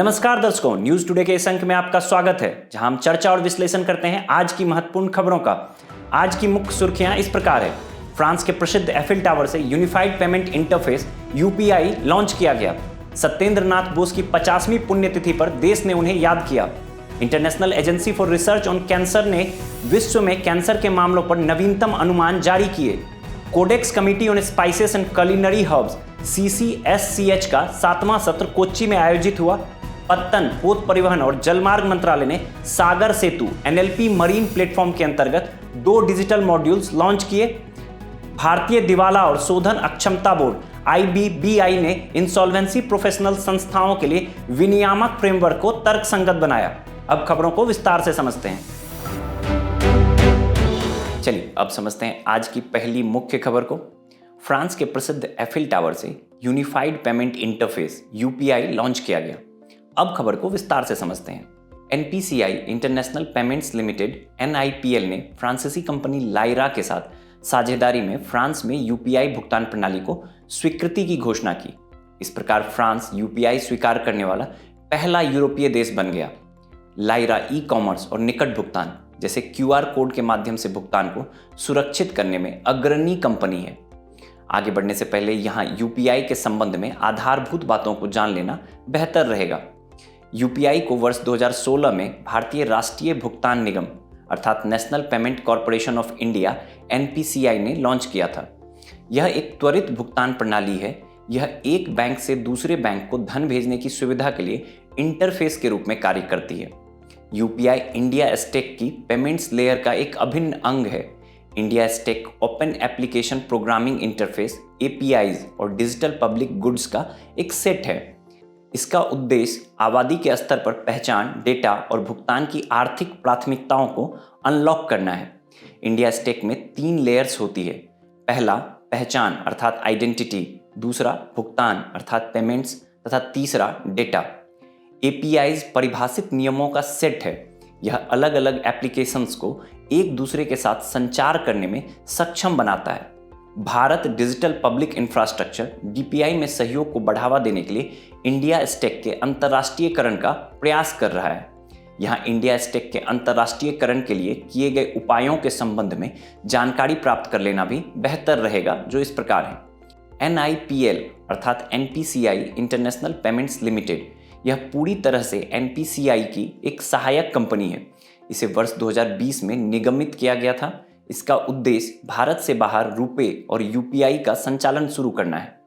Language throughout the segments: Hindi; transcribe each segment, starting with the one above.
नमस्कार दर्शकों, न्यूज टुडे के इस अंक में आपका स्वागत है, जहां हम चर्चा और विश्लेषण करते हैं आज की महत्वपूर्ण खबरों का। आज की मुख्य सुर्खियां इस प्रकार है। फ्रांस के प्रसिद्ध एफिल टावर से unified payment interface UPI launch किया गया। सत्येंद्र नाथ बोस की 50वीं पुण्यतिथि पर देश ने उन्हें याद किया। International agency for research on cancer ने विश्व में कैंसर के मामलों पर नवीनतम अनुमान जारी किए। Codex Committee on Spices and Culinary Herbs CCSCH का 7वां सत्र कोच्चि में आयोजित हुआ। पत्तन, पोत परिवहन और जलमार्ग मंत्रालय ने सागर सेतु NLP मरीन प्लेटफॉर्म के अंतर्गत 2 डिजिटल मॉड्यूल्स लॉन्च किए। भारतीय दिवाला और शोधन अक्षमता बोर्ड IBBI ने इंसॉल्वेंसी प्रोफेशनल संस्थाओं के लिए विनियामक फ्रेमवर्क को तर्कसंगत बनाया। अब खबरों को विस्तार से समझते हैं। चलिए अब समझते हैं आज की पहली मुख्य खबर को। फ्रांस के प्रसिद्ध एफिल टावर से unified payment interface UPI launch किया गया। अब खबर को विस्तार से समझते हैं। NPCI international payments limited NIPL ने फ्रांसीसी कंपनी लाइरा के साथ साझेदारी में फ्रांस में UPI भुगतान प्रणाली को स्वीकृति की घोषणा की। इस प्रकार फ्रांस UPI स्वीकार करने वाला पहला यूरोपीय देश बन गया। लाइरा ई-कॉमर्स और निकट भुगतान जैसे QR कोड के माध्यम से भुगतान को सुरक्षित करने में अग्रणी कंपनी है। आगे बढ़ने से पहले यहाँ UPI के संबंध में आधारभूत बातों को जान लेना बेहतर रहेगा। UPI को वर्ष 2016 में भारतीय राष्ट्रीय भुगतान निगम अर्थात national payment corporation of India NPCI ने लॉन्च किया था। यह एक त्वरित भुगतान प्रणाली है। यह एक बैंक से दूसरे बैंक को धन भेजने की सुविधा के लिए इंटरफेस के रूप में कार्य करती है। UPI इंडिया स्टैक की पेमेंट्स लेयर का एक अभिन्न अंग है। India stack open application programming interface APIs और डिजिटल पब्लिक गुड्स का एक सेट है। इसका उद्देश्य आबादी के स्तर पर पहचान, डेटा और भुगतान की आर्थिक प्राथमिकताओं को अनलॉक करना है। इंडिया स्टैक में 3 लेयर्स होती है। पहला पहचान अर्थात आइडेंटिटी, दूसरा भुगतान अर्थात पेमेंट्स तथा तीसरा डेटा। APIs परिभाषित नियमों का सेट है। यह अलग अलग एप्लीकेशंस को एक दूसरे के साथ संचार करने में सक्षम बनाता है। Bharat digital public infrastructure DPI में सहयोग को बढ़ावा देने के लिए इंडिया स्टैक के अंतर्राष्ट्रीयकरण का प्रयास कर रहा है। यहाँ इंडिया स्टैक के अंतर्राष्ट्रीयकरण के लिए किए गए उपायों के संबंध में जानकारी प्राप्त कर लेना भी बेहतर रहेगा, जो इस प्रकार है। NIPL अर्थात NPCI इंटरनेशनल पेमेंट्स लिमिटेड यह पूरी तरह से NPCI की एक सहायक कंपनी है। इसे वर्ष 2020 में निगमित किया गया था। इसका उद्देश्य भारत से बाहर रुपे और UPI का संचालन शुरू करना है।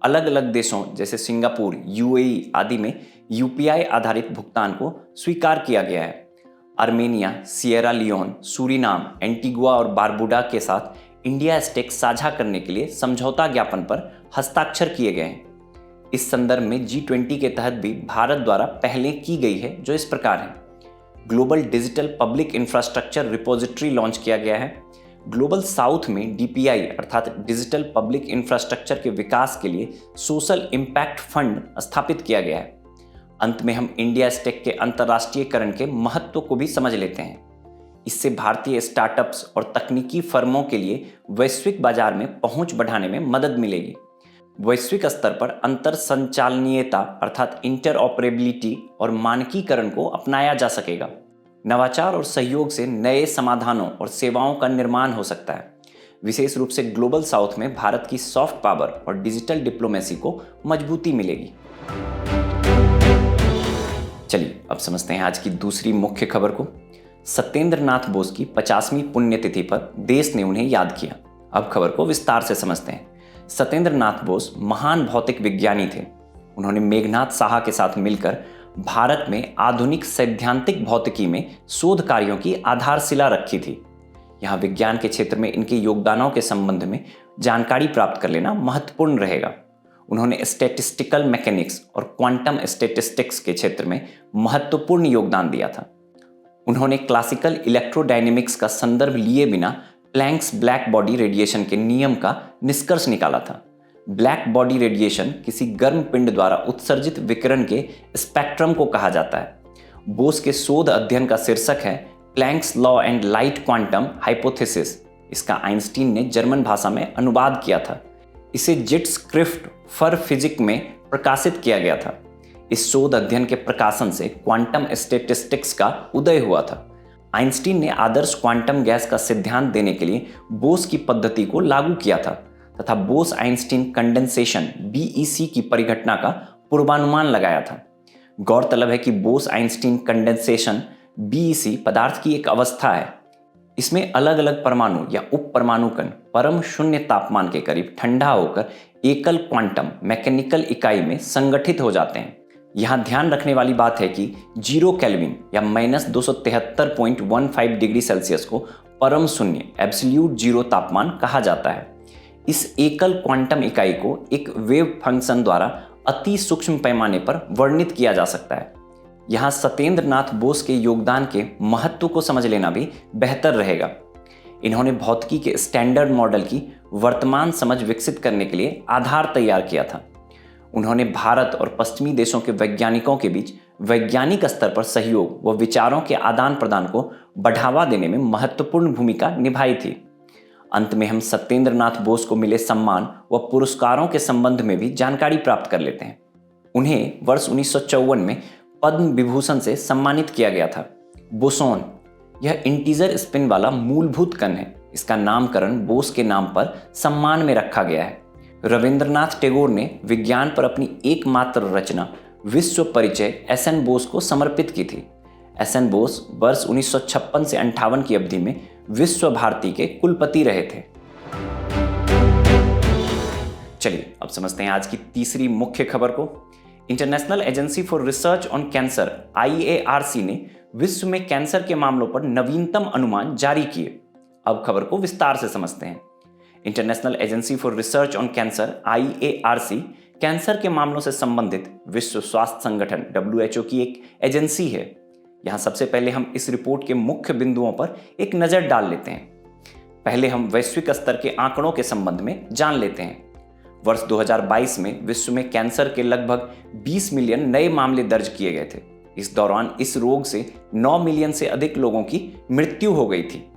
अलग अलग देशों जैसे सिंगापुर, UAE आदि में UPI आधारित भुगतान को स्वीकार किया गया है। Armenia, Sierra Leone, Suriname, Antigua और बारबुडा के साथ इंडिया स्टैक साझा करने के लिए समझौता ज्ञापन पर हस्ताक्षर किए गए हैं। इस संदर्भ में G20 के तहत भी भारत द्वारा पहलें की गई है, जो इस प्रकार है। Global digital public infrastructure repository launch किया गया है। ग्लोबल साउथ में DPI अर्थात डिजिटल पब्लिक इंफ्रास्ट्रक्चर के विकास के लिए सोशल इम्पैक्ट फंड स्थापित किया गया है। अंत में हम इंडिया स्टैक के अंतर्राष्ट्रीयकरण के महत्व को भी समझ लेते हैं। इससे भारतीय स्टार्टअप्स और तकनीकी फर्मों के लिए वैश्विक बाजार में पहुंच बढ़ाने में मदद मिलेगी। वैश्विक स्तर पर अंतर संचालनीयता अर्थात इंटरऑपरेबिलिटी और मानकीकरण को अपनाया जा सकेगा। नवाचार और सहयोग से नए समाधानों और सेवाओं का निर्माण हो सकता है। विशेष रूप से ग्लोबल साउथ में भारत की सॉफ्ट पावर और डिजिटल डिप्लोमेसी को मजबूती मिलेगी। चलिए अब समझते हैं आज की दूसरी मुख्य खबर को। सत्येंद्र नाथ बोस की 50वीं पुण्यतिथि पर देश ने उन्हें याद किया। अब खबर को विस्तार से समझते हैं। सत्येंद्र नाथ बोस महान भौतिक विज्ञानी थे। उन्होंने मेघनाथ साहा के साथ मिलकर भारत में आधुनिक सैद्धांतिक भौतिकी में शोध कार्यों की आधारशिला रखी थी। यहाँ विज्ञान के क्षेत्र में इनके योगदानों के संबंध में जानकारी प्राप्त कर लेना महत्वपूर्ण रहेगा। उन्होंने स्टैटिस्टिकल मैकेनिक्स और क्वांटम स्टैटिस्टिक्स के क्षेत्र में महत्वपूर्ण योगदान दिया था। उन्होंने क्लासिकल इलेक्ट्रोडायनेमिक्स का संदर्भ लिए बिना प्लैंक्स ब्लैक बॉडी रेडिएशन के नियम का निष्कर्ष निकाला था। ब्लैक बॉडी रेडिएशन किसी गर्म पिंड द्वारा उत्सर्जित विकिरण के स्पेक्ट्रम को कहा जाता है। बोस के शोध अध्ययन का शीर्षक है planks law and light quantum hypothesis. इसका आइंस्टीन ने जर्मन भाषा में अनुवाद किया था। इसे जेट स्क्रिफ्ट फॉर फिजिक्स में प्रकाशित किया गया था। इस शोध अध्ययन के प्रकाशन से क्वांटम स्टैटिस्टिक्स का उदय हुआ था। आइंस्टीन ने आदर्श क्वांटम गैस का सिद्धांत देने के लिए बोस की पद्धति को लागू किया था तथा बोस आइंस्टीन कंडेंसेशन BEC की परिघटना का पूर्वानुमान लगाया था। गौरतलब है कि बोस आइंस्टीन कंडेंसेशन BEC पदार्थ की एक अवस्था है। इसमें अलग अलग परमाणु या उप परमाणु कण परम शून्य तापमान के करीब ठंडा होकर एकल क्वांटम मैकेनिकल इकाई में संगठित हो जाते हैं। यहाँ ध्यान रखने वाली बात है कि 0 केल्विन या -273.15 डिग्री सेल्सियस को परम शून्य एब्सोल्यूट जीरो तापमान कहा जाता है। इस एकल क्वांटम इकाई को एक वेव फंक्शन द्वारा अति सूक्ष्म पैमाने पर वर्णित किया जा सकता है। यहाँ सत्येंद्र नाथ बोस के योगदान के महत्व को समझ लेना भी बेहतर रहेगा। इन्होंने भौतिकी के स्टैंडर्ड मॉडल की वर्तमान समझ विकसित करने के लिए आधार तैयार किया था। उन्होंने भारत और पश्चिमी देशों के वैज्ञानिकों के बीच वैज्ञानिक स्तर पर सहयोग व विचारों के आदान प्रदान को बढ़ावा देने में महत्वपूर्ण भूमिका निभाई थी। अंत में हम सत्येंद्र नाथ बोस को मिले सम्मान व पुरस्कारों के संबंध में भी जानकारी प्राप्त कर लेते हैं। उन्हें वर्ष 1954 में पद्म विभूषण से सम्मानित किया गया था। बोसोन यह इंटीजर स्पिन वाला मूलभूत कण है। इसका नामकरण बोस के नाम पर सम्मान में रखा गया है। रविंद्रनाथ टैगोर ने विज्ञान पर अपनी एकमात्र रचना विश्व परिचय SN बोस को समर्पित की थी। SN बोस वर्ष 1956 से 58 की अवधि में विश्व भारती के कुलपति रहे थे। चलिए अब समझते हैं आज की तीसरी मुख्य खबर को। International agency for research on cancer IARC ने विश्व में कैंसर के मामलों पर नवीनतम अनुमान जारी किए। अब खबर को विस्तार से समझते हैं। International agency for research on cancer IARC cancer के मामलों से संबंधित विश्व स्वास्थ्य संगठन WHO की एक एजेंसी है। यहाँ सबसे पहले हम इस रिपोर्ट के मुख्य बिंदुओं पर एक नज़र डाल लेते हैं। पहले हम वैश्विक स्तर के आंकड़ों के संबंध में जान लेते हैं। वर्ष 2022 में विश्व में कैंसर के लगभग 20 मिलियन नए मामले दर्ज किए गए थे। इस दौरान इस रोग से 9 मिलियन से अधिक लोगों की मृत्यु हो गई थी।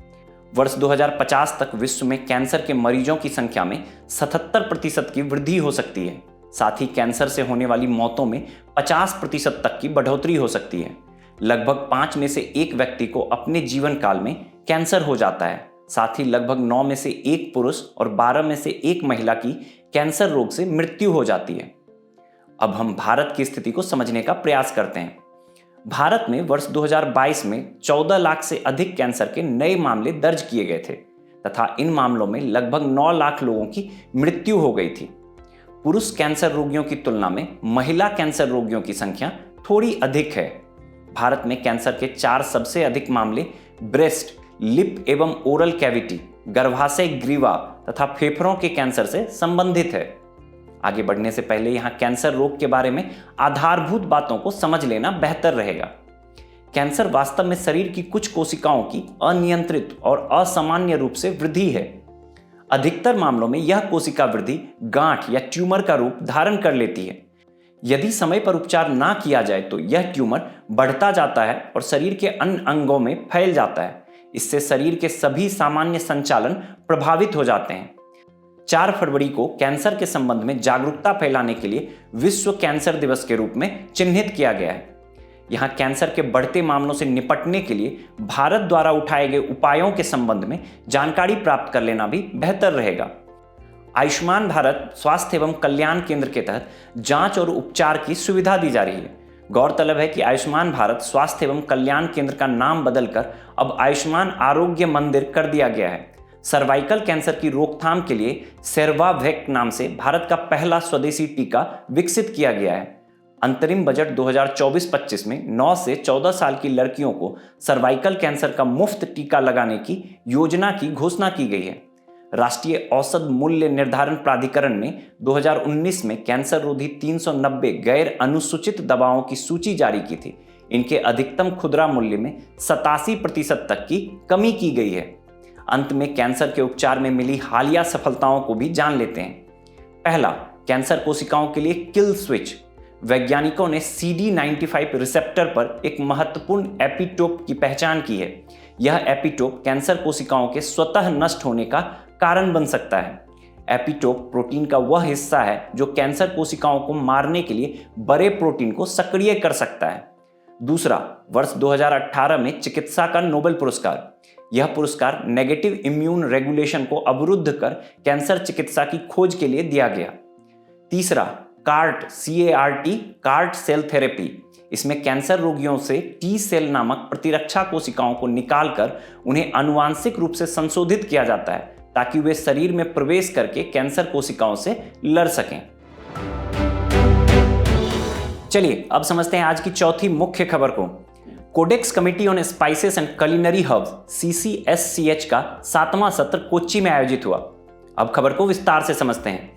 वर्ष 2050 तक विश्व में कैंसर के मरीजों की संख्या में 77% की वृद्धि हो सकती है। साथ ही कैंसर से होने वाली मौतों में 50% तक की बढ़ोतरी हो सकती है। लगभग 5 में से 1 व्यक्ति को अपने जीवन काल में कैंसर हो जाता है। साथ ही लगभग 9 में से 1 पुरुष और 12 में से 1 महिला की कैंसर रोग से मृत्यु हो जाती है। अब हम भारत की स्थिति को समझने का प्रयास करते हैं। भारत में वर्ष 2022 में 14 लाख से अधिक कैंसर के नए मामले दर्ज किए गए थे तथा इन मामलों में लगभग 9 लाख लोगों की मृत्यु हो गई थी। पुरुष कैंसर रोगियों की तुलना में महिला कैंसर रोगियों की संख्या थोड़ी अधिक है। भारत में कैंसर के 4 सबसे अधिक मामले ब्रेस्ट, लिप एवं ओरल कैविटी, गर्भाशय ग्रीवा तथा फेफड़ों के कैंसर से संबंधित है। आगे बढ़ने से पहले यहाँ कैंसर रोग के बारे में आधारभूत बातों को समझ लेना बेहतर रहेगा। कैंसर वास्तव में शरीर की कुछ कोशिकाओं की अनियंत्रित और असामान्य रूप से वृद्धि है। अधिकतर मामलों में यह कोशिका वृद्धि गांठ या ट्यूमर का रूप धारण कर लेती है। यदि समय पर उपचार ना किया जाए तो यह ट्यूमर बढ़ता जाता है और शरीर के अन्य अंगों में फैल जाता है। इससे शरीर के सभी सामान्य संचालन प्रभावित हो जाते हैं। 4 फरवरी को कैंसर के संबंध में जागरूकता फैलाने के लिए विश्व कैंसर दिवस के रूप में चिन्हित किया गया है। यहाँ कैंसर के बढ़ते मामलों से निपटने के लिए भारत द्वारा उठाए गए उपायों के संबंध में जानकारी प्राप्त कर लेना भी बेहतर रहेगा। आयुष्मान भारत स्वास्थ्य एवं कल्याण केंद्र के तहत जांच और उपचार की सुविधा दी जा रही है। गौरतलब है कि आयुष्मान भारत स्वास्थ्य एवं कल्याण केंद्र का नाम बदलकर अब आयुष्मान आरोग्य मंदिर कर दिया गया है। सर्वाइकल कैंसर की रोकथाम के लिए सेर्वावेक नाम से भारत का पहला स्वदेशी टीका विकसित किया गया है। अंतरिम बजट 2024-25 में 9 से 14 साल की लड़कियों को सर्वाइकल कैंसर का मुफ्त टीका लगाने की योजना की घोषणा की गई है। राष्ट्रीय औसत मूल्य निर्धारण प्राधिकरण ने 2019 में कैंसर रोधी 390 गैर अनुसूचित दवाओं की सूची जारी की थी। इनके अधिकतम खुदरा मूल्य में 87% तक की कमी की गई है। अंत में कैंसर के उपचार में मिली हालिया सफलताओं को भी जान लेते हैं। पहला, कैंसर कोशिकाओं के लिए किल स्विच। वैज्ञानिकों ने CD95 रिसेप्टर पर एक महत्वपूर्ण एपिटोप की पहचान की है। यह एपिटोप कैंसर कोशिकाओं के स्वतः नष्ट होने का कारण बन सकता है। एपिटोप प्रोटीन का वह हिस्सा है जो कैंसर कोशिकाओं को मारने के लिए बड़े प्रोटीन को सक्रिय कर सकता है। दूसरा, वर्ष 2018 में चिकित्सा का नोबेल पुरस्कार। यह पुरस्कार नेगेटिव इम्यून रेगुलेशन को अवरुद्ध कर कैंसर चिकित्सा की खोज के लिए दिया गया। तीसरा, कार्ट सेल थेरेपी। इसमें कैंसर रोगियों से टी सेल नामक प्रतिरक्षा कोशिकाओं को निकालकर उन्हें आनुवांशिक रूप से संशोधित किया जाता है ताकि वे शरीर में प्रवेश करके कैंसर कोशिकाओं से लड़ सकें। चलिए अब समझते हैं आज की चौथी मुख्य खबर को। Codex Committee on Spices and Culinary Herbs CCSCH का 7वां सत्र कोच्चि में आयोजित हुआ। अब खबर को विस्तार से समझते हैं।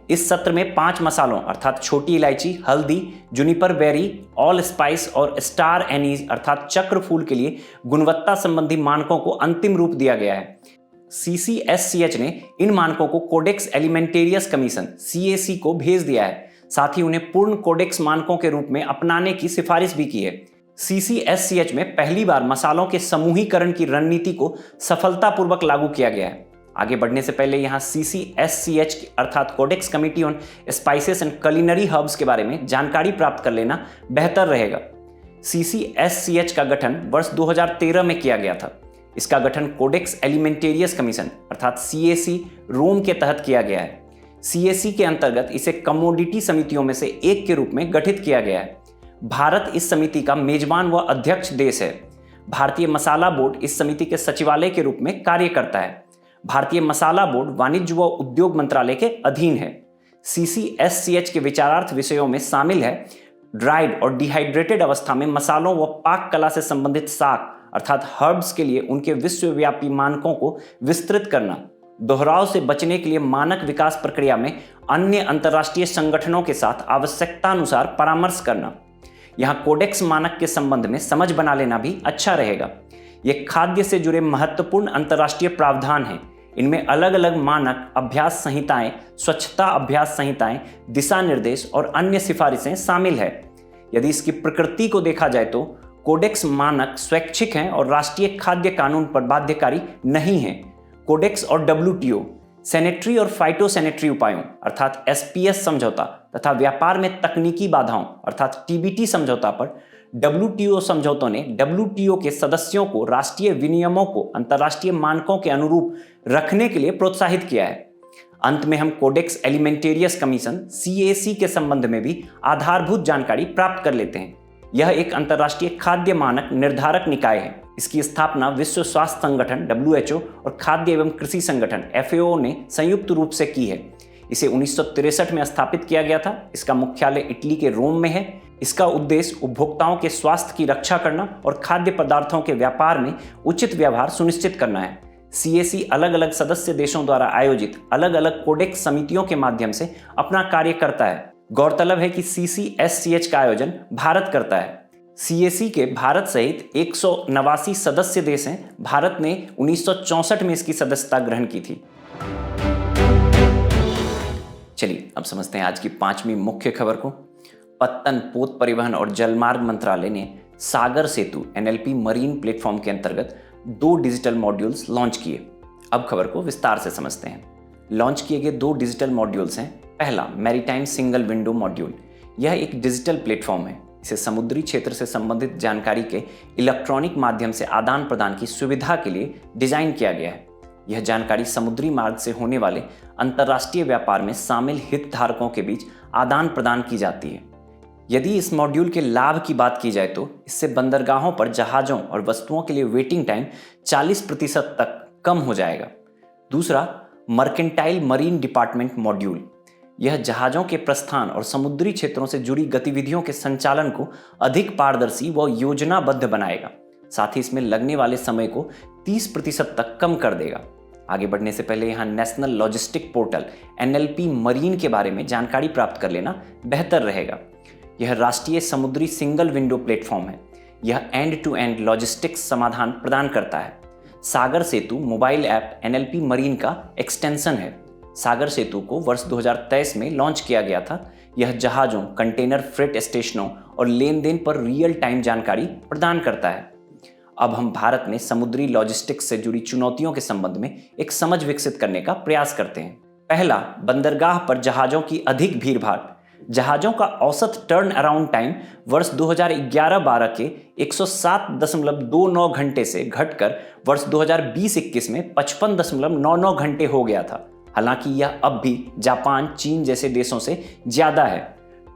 इस सत्र में 5 मसालों अर्थात छोटी इलायची, हल्दी, जुनिपर बेरी, ऑल स्पाइस और स्टार एनीज अर्थात चक्र फूल के लिए गुणवत्ता संबंधी मानकों को अंतिम रूप दिया गया है। CCSCH ने इन मानकों को कोडेक्स एलिमेंटेरियस कमीशन CAC को भेज दिया है। साथ ही उन्हें पूर्ण कोडेक्स मानकों के रूप में अपनाने की सिफारिश भी की है। CCSCH में पहली बार मसालों के समूहीकरण की रणनीति को सफलतापूर्वक लागू किया गया है। आगे बढ़ने से पहले यहाँ CCSCH अर्थात Codex Committee on Spices and Culinary Herbs के बारे में जानकारी प्राप्त कर लेना बेहतर रहेगा। CCSCH का गठन वर्ष 2013 में किया गया था। इसका गठन कोडेक्स एलिमेंटेरियस कमीशन अर्थात CAC रोम के तहत किया गया है। CAC के अंतर्गत इसे कमोडिटी समितियों में से एक के रूप में गठित किया गया है। भारत इस समिति का मेजबान व अध्यक्ष देश है। भारतीय मसाला बोर्ड इस समिति के सचिवालय के रूप में कार्य करता है। भारतीय मसाला बोर्ड वाणिज्य व उद्योग मंत्रालय के अधीन है। CCSCH के विचारार्थ विषयों में शामिल है ड्राइड और डिहाइड्रेटेड अवस्था में मसालों व पाक कला से संबंधित शाक अर्थात हर्ब्स के लिए उनके विश्वव्यापी मानकों को विस्तृत करना, दोहराव से बचने के लिए मानक विकास प्रक्रिया में अन्य अंतर्राष्ट्रीय संगठनों के साथ आवश्यकतानुसार परामर्श करना। यहाँ कोडेक्स मानक के संबंध में समझ बना लेना भी अच्छा रहेगा। ये खाद्य से जुड़े महत्वपूर्ण अंतर्राष्ट्रीय प्रावधान हैं। इनमें अलग अलग मानक, अभ्यास संहिताएं, स्वच्छता अभ्यास संहिताएं, दिशा निर्देश और अन्य सिफारिशें शामिल है। यदि इसकी प्रकृति को देखा जाए तो कोडेक्स मानक स्वैच्छिक हैं और राष्ट्रीय खाद्य कानून पर बाध्यकारी नहीं हैं। कोडेक्स और WTO सैनिटरी और फाइटोसैनिटरी उपायों अर्थात SPS समझौता तथा व्यापार में तकनीकी बाधाओं अर्थात TBT समझौता पर WTO समझौतों ने WTO के सदस्यों को राष्ट्रीय विनियमों को अंतर्राष्ट्रीय मानकों के अनुरूप रखने के लिए प्रोत्साहित किया है। अंत में हम कोडेक्स एलिमेंटेरियस कमीशन CAC के संबंध में भी आधारभूत जानकारी प्राप्त कर लेते हैं। यह एक अंतर्राष्ट्रीय खाद्य मानक निर्धारक निकाय है। इसकी स्थापना विश्व स्वास्थ्य संगठन WHO और खाद्य एवं कृषि संगठन FAO ने संयुक्त रूप से की है। इसे 1963 में स्थापित किया गया था। इसका मुख्यालय इटली के रोम में है। इसका उद्देश्य उपभोक्ताओं के स्वास्थ्य की रक्षा करना और खाद्य पदार्थों के व्यापार में उचित व्यवहार सुनिश्चित करना है। CAC अलग अलग सदस्य देशों द्वारा आयोजित अलग अलग कोडेक्स समितियों के माध्यम से अपना कार्य करता है। गौरतलब है कि CCSCH का आयोजन भारत करता है। CAC के भारत सहित 189 सदस्य देश हैं। भारत ने 1964 में इसकी सदस्यता ग्रहण की थी। चलिए अब समझते हैं आज की 5वीं मुख्य खबर को। पत्तन, पोत परिवहन और जलमार्ग मंत्रालय ने सागर सेतु NLP मरीन प्लेटफॉर्म के अंतर्गत 2 डिजिटल मॉड्यूल्स लॉन्च किए। अब खबर को विस्तार से समझते हैं। लॉन्च किए गए 2 डिजिटल मॉड्यूल्स हैं। पहला, मैरीटाइम सिंगल विंडो मॉड्यूल। यह एक डिजिटल प्लेटफॉर्म है। इसे समुद्री क्षेत्र से संबंधित जानकारी के इलेक्ट्रॉनिक माध्यम से आदान प्रदान की सुविधा के लिए डिजाइन किया गया है। यह जानकारी समुद्री मार्ग से होने वाले अंतर्राष्ट्रीय व्यापार में शामिल हितधारकों के बीच आदान प्रदान की जाती है। यदि इस मॉड्यूल के लाभ की बात की जाए तो इससे बंदरगाहों पर जहाज़ों और वस्तुओं के लिए वेटिंग टाइम 40% तक कम हो जाएगा। दूसरा, मर्केंटाइल मरीन डिपार्टमेंट मॉड्यूल। यह जहाज़ों के प्रस्थान और समुद्री क्षेत्रों से जुड़ी गतिविधियों के संचालन को अधिक पारदर्शी व योजनाबद्ध बनाएगा। साथ ही इसमें लगने वाले समय को 30% तक कम कर देगा। आगे बढ़ने से पहले यहाँ national logistic portal NLP marine के बारे में जानकारी प्राप्त कर लेना बेहतर रहेगा। यह राष्ट्रीय समुद्री सिंगल विंडो प्लेटफॉर्म है। यह एंड टू एंड लॉजिस्टिक्स समाधान प्रदान करता है। सागर सेतु मोबाइल ऐप NLP मरीन का एक्सटेंशन है। सागर सेतु को वर्ष 2023 में लॉन्च किया गया था। यह जहाज़ों, कंटेनर फ्रेट स्टेशनों और लेन देन पर रियल टाइम जानकारी प्रदान करता है। अब हम भारत में समुद्री लॉजिस्टिक्स से जुड़ी चुनौतियों के संबंध में एक समझ विकसित करने का प्रयास करते हैं। पहला, बंदरगाह पर जहाज़ों की अधिक भीड़भाड़। जहाज़ों का औसत टर्न अराउंड टाइम वर्ष 2011-12 के 107.29 घंटे से घटकर वर्ष 2020-21 में 55.99 घंटे हो गया था। हालांकि यह अब भी जापान, चीन जैसे देशों से ज़्यादा है।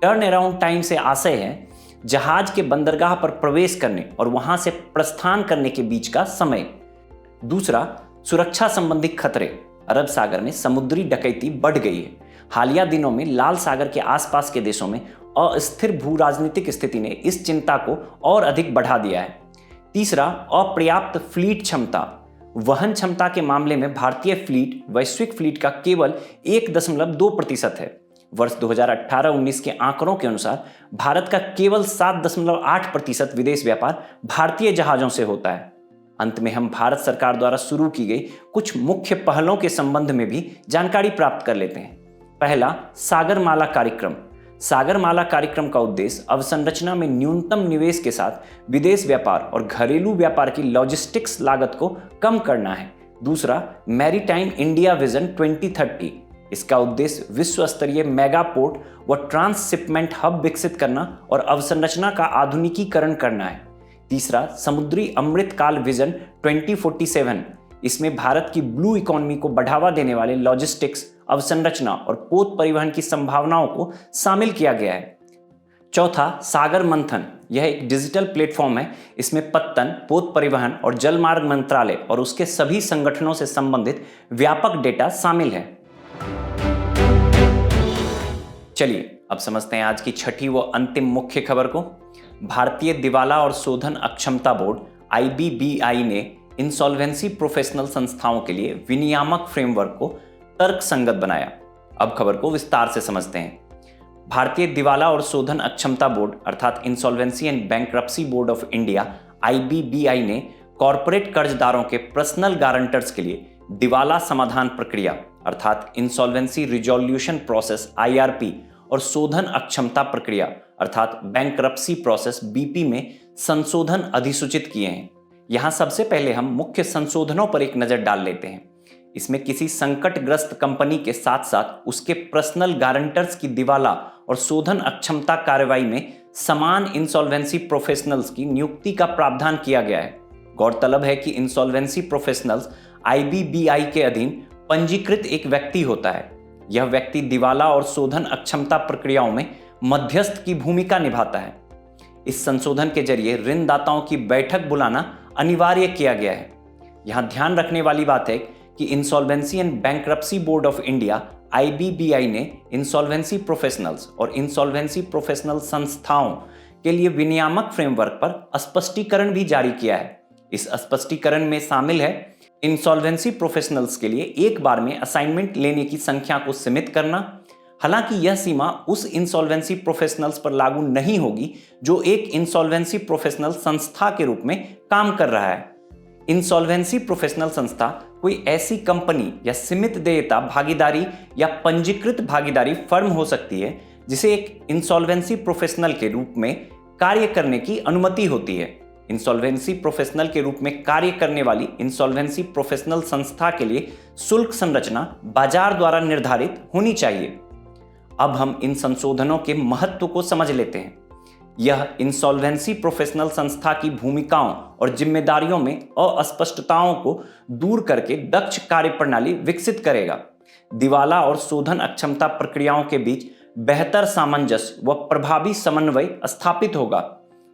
टर्न अराउंड टाइम से आशय है जहाज के बंदरगाह पर प्रवेश करने और वहां से प्रस्थान करने के बीच का समय। दूसरा, सुरक्षा संबंधी खतरे। अरब सागर में समुद्री डकैती बढ़ गई है। हालिया दिनों में लाल सागर के आसपास के देशों में अस्थिर भू राजनीतिक स्थिति ने इस चिंता को और अधिक बढ़ा दिया है। तीसरा, अपर्याप्त फ्लीट क्षमता। वहन क्षमता के मामले में भारतीय फ्लीट वैश्विक फ्लीट का केवल 1.2% है। वर्ष 2018-19 के आंकड़ों के अनुसार भारत का केवल 7.8% विदेश व्यापार भारतीय जहाजों से होता है। अंत में हम भारत सरकार द्वारा शुरू की गई कुछ मुख्य पहलों के संबंध में भी जानकारी प्राप्त कर लेते हैं। पहला, सागरमाला कार्यक्रम। सागरमाला कार्यक्रम का उद्देश्य अवसंरचना में न्यूनतम निवेश के साथ विदेश व्यापार और घरेलू व्यापार की लॉजिस्टिक्स लागत को कम करना है। दूसरा, मैरीटाइम इंडिया विजन 2030। इसका उद्देश्य विश्व स्तरीय मेगा पोर्ट व ट्रांसशिपमेंट हब विकसित करना और अवसंरचना का आधुनिकीकरण करना है। तीसरा, समुद्री अमृतकाल विजन 2047। इसमें भारत की ब्लू इकोनॉमी को बढ़ावा देने वाले लॉजिस्टिक्स, अवसंरचना और पोत परिवहन की संभावनाओं को शामिल किया गया है। चौथा, सागर मंथन। यह एक डिजिटल प्लेटफॉर्म है। इसमें पत्तन, पोत परिवहन और जलमार्ग मंत्रालय और उसके सभी संगठनों से संबंधित व्यापक डेटा शामिल है। चलिए अब समझते हैं आज की छठी व अंतिम मुख्य खबर को। भारतीय दिवाला और शोधन अक्षमता बोर्ड IBBI ने इंसॉल्वेंसी प्रोफेशनल संस्थाओं के लिए विनियामक फ्रेमवर्क को तर्कसंगत बनाया। अब खबर को विस्तार से समझते हैं। भारतीय दिवाला और शोधन अक्षमता बोर्ड अर्थात insolvency and bankruptcy board of India IBBI ने कॉरपोरेट कर्जदारों के पर्सनल गारंटर्स के लिए दिवाला समाधान प्रक्रिया अर्थात इंसॉल्वेंसी रिजोल्यूशन प्रोसेस IRP और शोधन अक्षमता प्रक्रिया अर्थात बैंक्रप्सी प्रोसेस BP में संशोधन अधिसूचित किए हैं। यहां सबसे पहले हम मुख्य संशोधनों पर एक नजर डाल लेते हैं। इसमें किसी संकटग्रस्त कंपनी के साथ साथ उसके पर्सनल गारंटर्स की दिवाला और शोधन अक्षमता कार्रवाई में समान इंसॉल्वेंसी प्रोफेशनल्स की नियुक्ति का प्रावधान किया गया है। गौरतलब है कि इंसॉल्वेंसी प्रोफेशनल्स IBBI के अधीन पंजीकृत एक व्यक्ति होता है। यह व्यक्ति दिवाला और शोधन अक्षमता प्रक्रियाओं में मध्यस्थ की भूमिका निभाता है। इस संशोधन के जरिए ऋणदाताओं की बैठक बुलाना अनिवार्य किया गया है। यहां ध्यान रखने वाली बात है कि insolvency and bankruptcy board of India IBBI ने इंसॉल्वेंसी प्रोफेशनल्स और इंसॉल्वेंसी प्रोफेशनल संस्थाओं के लिए विनियामक फ्रेमवर्क पर स्पष्टीकरण भी जारी किया है। इस स्पष्टीकरण में शामिल है इंसॉल्वेंसी प्रोफेशनल्स के लिए एक बार में असाइनमेंट लेने की संख्या को सीमित करना। हालांकि यह सीमा उस इंसॉल्वेंसी प्रोफेशनल्स पर लागू नहीं होगी जो एक इंसॉल्वेंसी प्रोफेशनल संस्था के रूप में काम कर रहा है। इंसॉल्वेंसी प्रोफेशनल संस्था कोई ऐसी कंपनी या सीमित देयता भागीदारी या पंजीकृत भागीदारी फर्म हो सकती है जिसे एक इंसॉल्वेंसी प्रोफेशनल के रूप में कार्य करने की अनुमति होती है। इंसॉल्वेंसी प्रोफेशनल के रूप में कार्य करने वाली इंसॉल्वेंसी प्रोफेशनल संस्था के लिए शुल्क संरचना बाजार द्वारा निर्धारित होनी चाहिए। अब हम इन संशोधनों के महत्व को समझ लेते हैं। यह इंसॉल्वेंसी प्रोफेशनल संस्था की भूमिकाओं और जिम्मेदारियों में अस्पष्टताओं को दूर करके दक्ष कार्यप्रणाली विकसित करेगा। दिवाला और शोधन अक्षमता प्रक्रियाओं के बीच बेहतर सामंजस्य व प्रभावी समन्वय स्थापित होगा।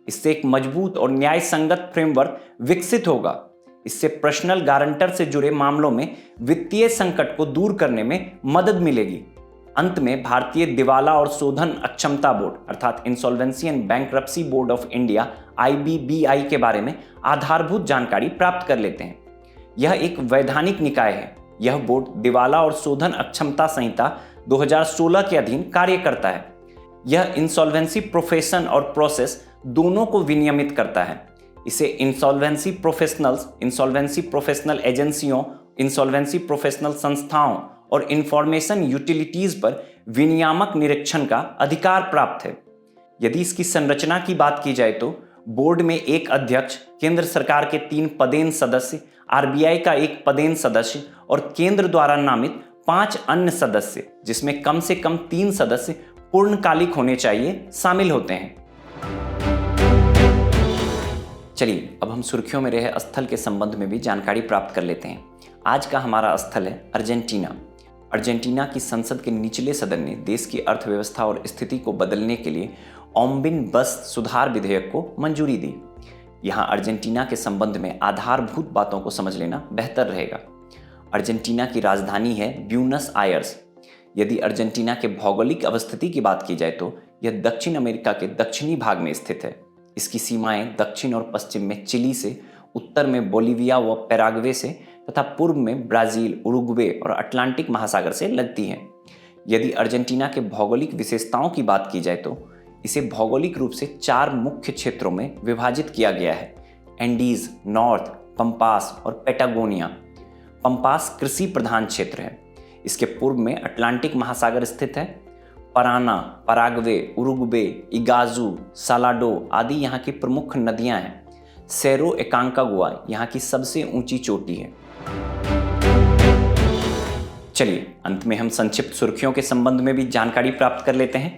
इससे एक मजबूत और न्याय संगत फ्रेमवर्क विकसित होगा। इससे पर्सनल गारंटर से जुड़े मामलों में वित्तीय संकट को दूर करने में मदद मिलेगी। अंत में भारतीय दिवाला और शोधन अक्षमता बोर्ड अर्थात insolvency and bankruptcy board of India IBBI के बारे में आधारभूत जानकारी प्राप्त कर लेते हैं। यह एक वैधानिक निकाय है। यह बोर्ड दिवाला और शोधन अक्षमता संहिता 2016 के अधीन कार्य करता है। यह इंसॉल्वेंसी प्रोफेशन और प्रोसेस दोनों को विनियमित करता है। इसे इंसॉल्वेंसी प्रोफेशनल्स, इंसॉल्वेंसी प्रोफेशनल एजेंसियों, इंसॉल्वेंसी प्रोफेशनल संस्थाओं और इंफॉर्मेशन यूटिलिटीज पर विनियामक निरीक्षण का अधिकार प्राप्त है। यदि इसकी संरचना की बात की जाए तो बोर्ड में एक अध्यक्ष, केंद्र सरकार के 3 पदेन सदस्य, RBI का 1 पदेन सदस्य और केंद्र द्वारा नामित 5 अन्य सदस्य, जिसमें कम से कम 3 सदस्य पूर्णकालिक होने चाहिए, शामिल होते हैं। चलिए अब हम सुर्खियों में रहे स्थल के संबंध में भी जानकारी प्राप्त कर लेते हैं। आज का हमारा स्थल है अर्जेंटीना। अर्जेंटीना की संसद के निचले सदन ने देश की अर्थव्यवस्था और स्थिति को बदलने के लिए ओम्निबस सुधार विधेयक को मंजूरी दी। यहाँ अर्जेंटीना के संबंध में आधारभूत बातों को समझ लेना बेहतर रहेगा। अर्जेंटीना की राजधानी है ब्यूनस आयर्स। यदि अर्जेंटीना के भौगोलिक अवस्थिति की बात की जाए तो यह दक्षिण अमेरिका के दक्षिणी भाग में स्थित है। इसकी सीमाएं दक्षिण और पश्चिम में चिली से, उत्तर में बोलीविया व पैराग्वे से तथा पूर्व में ब्राजील, उरुग्वे और अटलांटिक महासागर से लगती हैं। यदि अर्जेंटीना के भौगोलिक विशेषताओं की बात की जाए तो इसे भौगोलिक रूप से 4 मुख्य क्षेत्रों में विभाजित किया गया है: एंडीज, नॉर्थ, पंपास और पेटागोनिया। पंपास कृषि प्रधान क्षेत्र है। इसके पूर्व में अटलांटिक महासागर स्थित है। पराना, पराग्वे, उरुग्वे, इगाजू, सालाडो आदि यहाँ की प्रमुख नदियां हैं। सेरो एकांकागुआ यहाँ की सबसे ऊंची चोटी है। चलिए अंत में हम संक्षिप्त सुर्खियों के संबंध में भी जानकारी प्राप्त कर लेते हैं।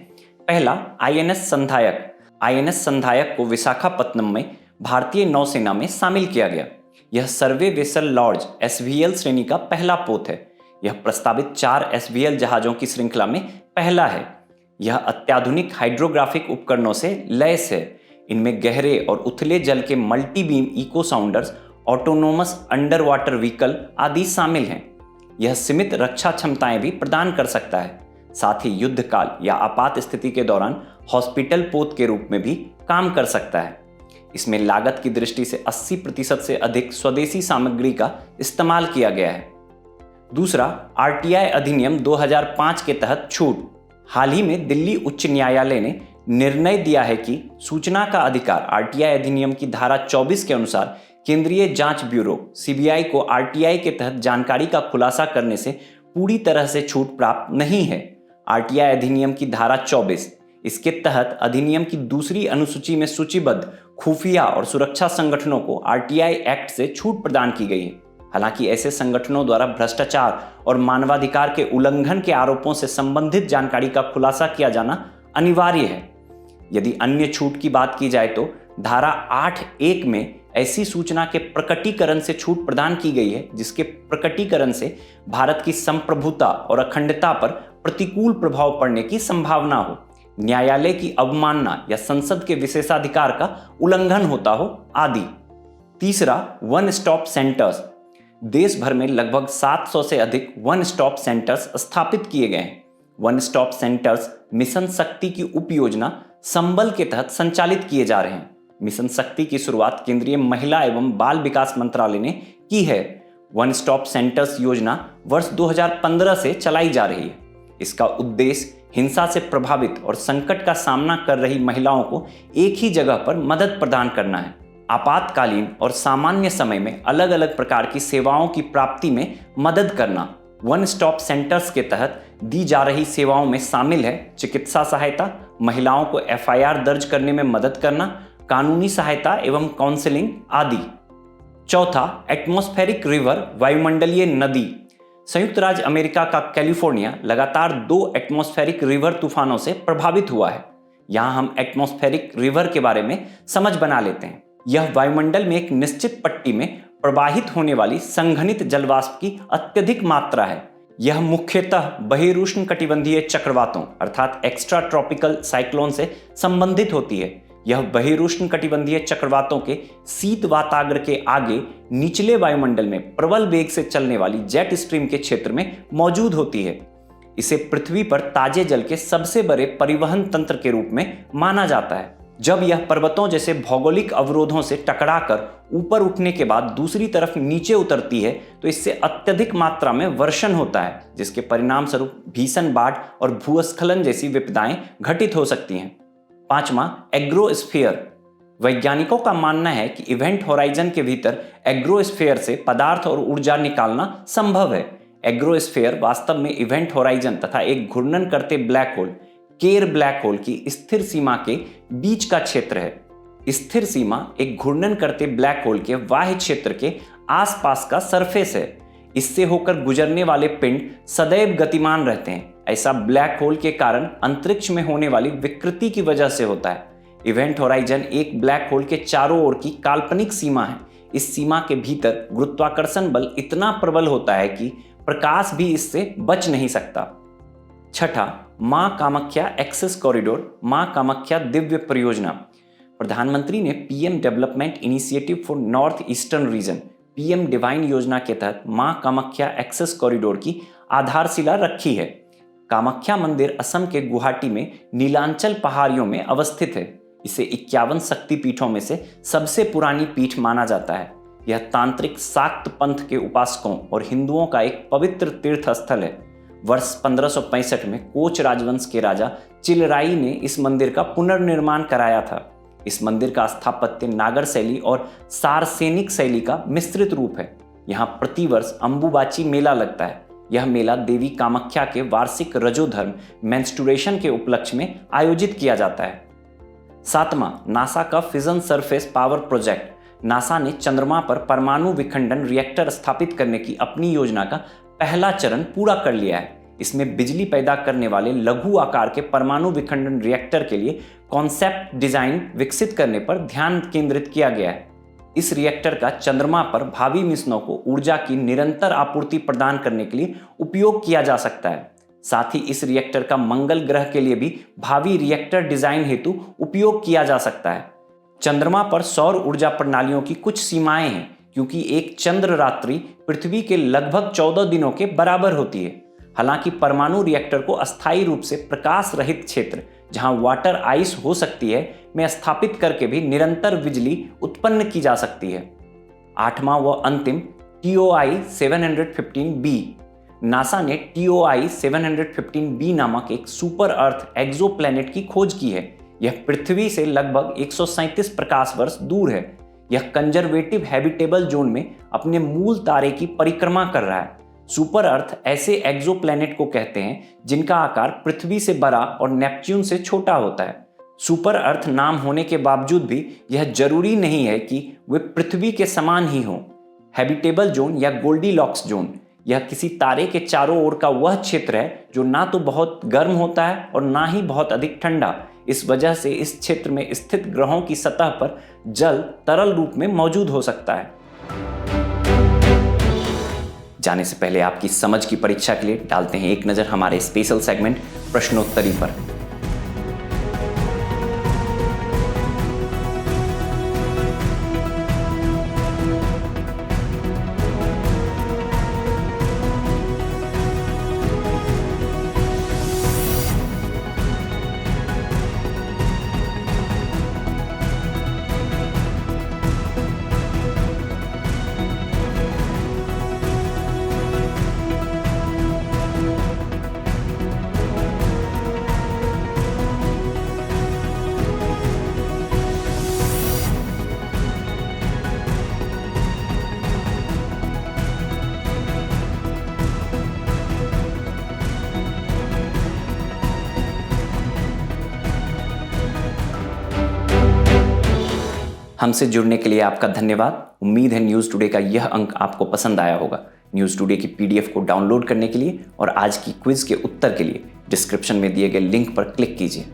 पहला, आईएनएस संधायक। आईएनएस संधायक को विशाखापत्तनम में भारतीय नौसेना में शामिल किया गया। यह सर्वे वेसल लॉर्ज एसवीएल श्रेणी का पहला पोत है। यह प्रस्तावित 4 एसवीएल जहाजों की श्रृंखला में पहला है। यह अत्याधुनिक हाइड्रोग्राफिक उपकरणों से लैस है। इनमें गहरे और उथले जल के multi beam echo sounders, autonomous under water vehicle आदि शामिल हैं। यह सीमित रक्षा क्षमताएं भी प्रदान कर सकता है। साथ ही युद्ध काल या आपात स्थिति के दौरान हॉस्पिटल पोत के रूप में भी काम कर सकता है। इसमें लागत की दृष्टि से 80% से अधिक स्वदेशी सामग्री का इस्तेमाल किया गया है। दूसरा, आरटीआई अधिनियम 2005 के तहत छूट। हाल ही में दिल्ली उच्च न्यायालय ने निर्णय दिया है कि सूचना का अधिकार आरटीआई अधिनियम की धारा 24 के अनुसार केंद्रीय जांच ब्यूरो सीबीआई को आरटीआई के तहत जानकारी का खुलासा करने से पूरी तरह से छूट प्राप्त नहीं है। आरटीआई अधिनियम की धारा 24, इसके तहत अधिनियम की दूसरी अनुसूची में सूचीबद्ध खुफिया और सुरक्षा संगठनों को आरटीआई एक्ट से छूट प्रदान की गई है। हालांकि ऐसे संगठनों द्वारा भ्रष्टाचार और मानवाधिकार के उल्लंघन के आरोपों से संबंधित जानकारी का खुलासा किया जाना अनिवार्य है। यदि अन्य छूट की बात की जाए तो धारा 8(1) में ऐसी सूचना के प्रकटीकरण से छूट प्रदान की गई है जिसके प्रकटीकरण से भारत की संप्रभुता और अखंडता पर प्रतिकूल प्रभाव पड़ने की संभावना हो, न्यायालय की अवमानना या संसद के विशेषाधिकार का उल्लंघन होता हो आदि। तीसरा, वन स्टॉप सेंटर्स। देश भर में लगभग 700 से अधिक वन स्टॉप सेंटर्स स्थापित किए गए हैं। वन स्टॉप सेंटर्स मिशन शक्ति की उपयोजना संबल के तहत संचालित किए जा रहे हैं। मिशन शक्ति की शुरुआत केंद्रीय महिला एवं बाल विकास मंत्रालय ने की है। वन स्टॉप सेंटर्स योजना वर्ष 2015 से चलाई जा रही है। इसका उद्देश्य हिंसा से प्रभावित और संकट का सामना कर रही महिलाओं को एक ही जगह पर मदद प्रदान करना है। आपातकालीन और सामान्य समय में अलग अलग प्रकार की सेवाओं की प्राप्ति में मदद करना। वन स्टॉप सेंटर्स के तहत दी जा रही सेवाओं में शामिल है चिकित्सा सहायता, महिलाओं को एफआईआर दर्ज करने में मदद करना, कानूनी सहायता एवं काउंसलिंग आदि। चौथा, एटमॉस्फेरिक रिवर, वायुमंडलीय नदी। संयुक्त राज्य अमेरिका का कैलिफोर्निया लगातार 2 एटमॉस्फेरिक रिवर तूफानों से प्रभावित हुआ है। यहां हम एटमॉस्फेरिक रिवर के बारे में समझ बना लेते हैं। यह वायुमंडल में एक निश्चित पट्टी में प्रवाहित होने वाली संघनित जलवाष्प की अत्यधिक मात्रा है। यह मुख्यतः बहिरुष्णकटिबंधीय चक्रवातों अर्थात एक्स्ट्रा ट्रॉपिकल साइक्लोन से संबंधित होती है। यह बहिरुष्णकटिबंधीय चक्रवातों के शीत वाताग्र के आगे निचले वायुमंडल में प्रबल वेग से चलने वाली जेट स्ट्रीम के क्षेत्र में मौजूद होती है। इसे पृथ्वी पर ताजे जल के सबसे बड़े परिवहन तंत्र के रूप में माना जाता है। जब यह पर्वतों जैसे भौगोलिक अवरोधों से टकराकर ऊपर उठने के बाद दूसरी तरफ नीचे उतरती है तो इससे अत्यधिक मात्रा में वर्षण होता है, जिसके परिणाम स्वरूप भीषण बाढ़ और भूस्खलन जैसी विपदाएं घटित हो सकती हैं। पांचवा, एग्रोस्फीयर। वैज्ञानिकों का मानना है कि इवेंट होराइजन के भीतर एग्रोस्फीयर से पदार्थ और ऊर्जा निकालना संभव है। एग्रोस्फीयर वास्तव में इवेंट होराइजन तथा एक घूर्णन करते ब्लैक होल, केर ब्लैक होल की स्थिर सीमा के बीच का क्षेत्र है। स्थिर सीमा एक घूर्णन करते ब्लैक होल के बाह्य क्षेत्र के आसपास का सरफेस है। इससे होकर गुजरने वाले पिंड सदैव गतिमान रहते हैं। ऐसा ब्लैक होल के कारण अंतरिक्ष में होने वाली विकृति की वजह से होता है। इवेंट होराइजन एक ब्लैक होल के चारों ओर की काल्पनिक सीमा है। इस सीमा के भीतर गुरुत्वाकर्षण बल इतना प्रबल होता है कि प्रकाश भी इससे बच नहीं सकता। छठा, मां कामाख्या एक्सेस कॉरिडोर, मां कामाख्या दिव्य परियोजना। प्रधानमंत्री ने PM development initiative for north eastern region PM divine योजना के तहत मां कामाख्या एक्सेस कॉरिडोर की आधारशिला रखी है। कामाख्या मंदिर असम के गुवाहाटी में नीलांचल पहाड़ियों में अवस्थित है। इसे 51 शक्तिपीठों में से सबसे पुरानी पीठ माना जाता है। यह तांत्रिक शाक्त पंथ के उपासकों और हिंदुओं का एक पवित्र तीर्थ स्थल है। वर्ष 1565 में कोच राजवंश के राजा चिलराई ने इस मंदिर का पुनर्निर्माण कराया था। इस मंदिर का स्थापत्य नागर शैली और सारसेनिक शैली का मिश्रित रूप है। यहाँ प्रतिवर्ष अंबुबाची मेला लगता है। यह मेला देवी कामाख्या के वार्षिक रजोधर्म मेंस्ट्रुएशन के उपलक्ष्य में आयोजित किया जाता है। सातवां, नासा का fission surface power project. NASA ने चंद्रमा पर परमाणु विखंडन रिएक्टर स्थापित करने की अपनी योजना का पहला चरण पूरा कर लिया है। इसमें बिजली पैदा करने वाले लघु आकार के परमाणु विखंडन रिएक्टर के लिए कॉन्सेप्ट डिजाइन विकसित करने पर ध्यान केंद्रित किया गया है। इस रिएक्टर का चंद्रमा पर भावी मिशनों को ऊर्जा की निरंतर आपूर्ति प्रदान करने के लिए उपयोग किया जा सकता है। साथ ही इस रिएक्टर का मंगल ग्रह के लिए भी भावी रिएक्टर डिजाइन हेतु उपयोग किया जा सकता है। चंद्रमा पर सौर ऊर्जा प्रणालियों की कुछ सीमाएं हैं, क्योंकि एक चंद्र रात्रि पृथ्वी के लगभग 14 दिनों के बराबर होती है। हालांकि परमाणु रिएक्टर को अस्थायी रूप से प्रकाश रहित क्षेत्र, जहां वाटर आइस हो सकती है, में स्थापित करके भी निरंतर बिजली उत्पन्न की जा सकती है। आठवां व अंतिम, TOI 715b। नासा ने TOI 715b नामक एक सुपर अर्थ एक्सोप्लैनेट की खोज की है। यह पृथ्वी से लगभग 137 प्रकाश वर्ष दूर है। यह कंजर्वेटिव हैबिटेबल जोन में अपने मूल तारे की परिक्रमा कर रहा है। सुपर अर्थ ऐसे एक्सोप्लैनेट को कहते हैं जिनका आकार पृथ्वी से बड़ा और नेपच्यून से छोटा होता है। सुपर अर्थ नाम होने के बावजूद भी यह जरूरी नहीं है कि वे पृथ्वी के समान ही हों। हैबिटेबल जोन या गोल्डीलॉक्स जोन, यह किसी तारे के चारों ओर का वह क्षेत्र है जो ना तो बहुत गर्म होता है और ना ही बहुत अधिक ठंडा। इस वजह से इस क्षेत्र में स्थित ग्रहों की सतह पर जल तरल रूप में मौजूद हो सकता है। जाने से पहले आपकी समझ की परीक्षा के लिए डालते हैं एक नजर हमारे स्पेशल सेगमेंट प्रश्नोत्तरी पर। हमसे जुड़ने के लिए आपका धन्यवाद। उम्मीद है न्यूज़ टुडे का यह अंक आपको पसंद आया होगा। न्यूज़ टुडे की PDF को डाउनलोड करने के लिए और आज की क्विज के उत्तर के लिए डिस्क्रिप्शन में दिए गए लिंक पर क्लिक कीजिए।